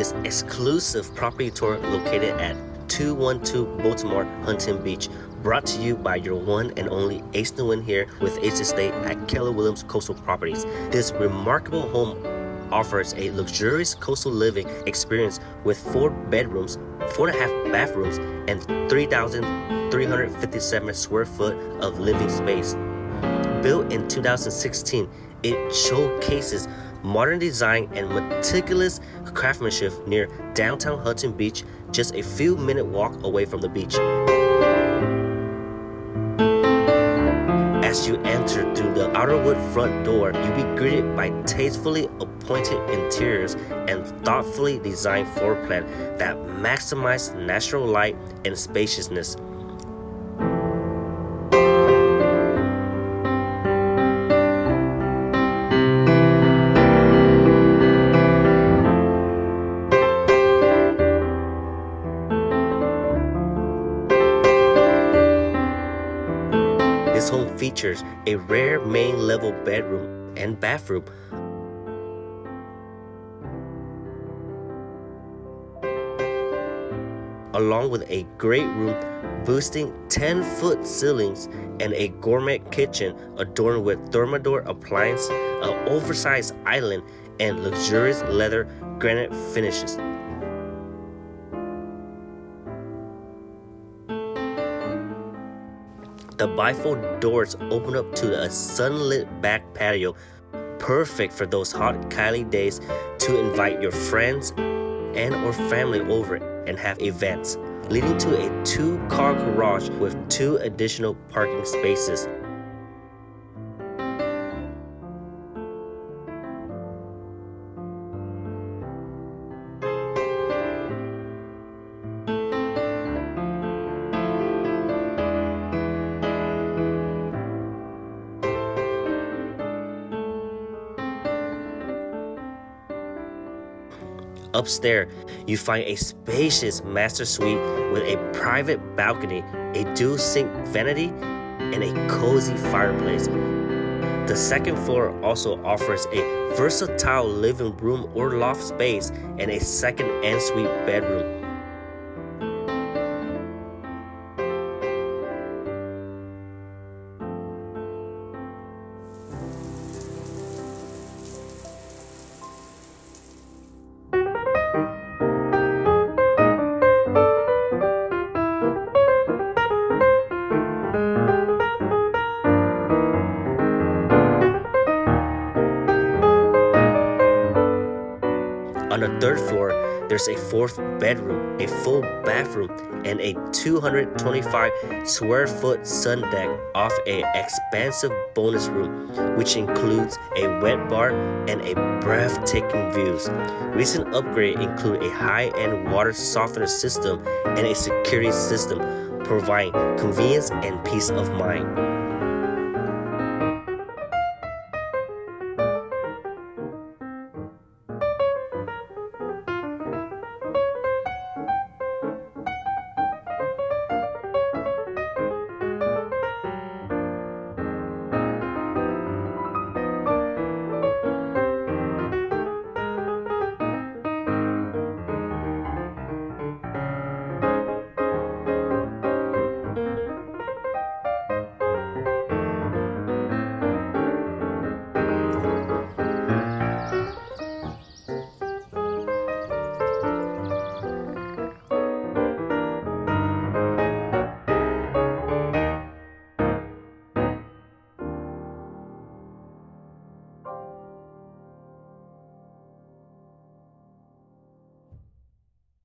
this exclusive property tour located at 212 Baltimore Huntington Beach, brought to you by your one and only Ace Nguyen here with Ace Estate at Keller Williams Coastal Properties. This remarkable home offers a luxurious coastal living experience with 4 bedrooms, 4.5 bathrooms, and 3,357 square foot of living space. Built in 2016, it showcases modern design and meticulous craftsmanship near Downtown Huntington Beach, just a few minute walk away from the beach. As you enter through the Alderwood front door, you'll be greeted by tastefully appointed interiors and thoughtfully designed floor plan that maximize natural light and spaciousness. This home features a rare main level bedroom and bathroom, along with a great room boasting 10-foot ceilings and a gourmet kitchen adorned with Thermador appliance, an oversized island, and luxurious leather granite finishes. The bifold doors open up to a sunlit back patio, perfect for those hot Kylie days to invite your friends and or family over and have events, leading to a 2-car garage with 2 additional parking spaces. Upstairs, you find a spacious master suite with a private balcony, a dual sink vanity, and a cozy fireplace. The second floor also offers a versatile living room or loft space and a second ensuite bedroom. On the 3rd floor, there's a 4th bedroom, a full bathroom, and a 225 square foot sun deck off an expansive bonus room, which includes a wet bar and a breathtaking views. Recent upgrades include a high-end water softener system and a security system, providing convenience and peace of mind.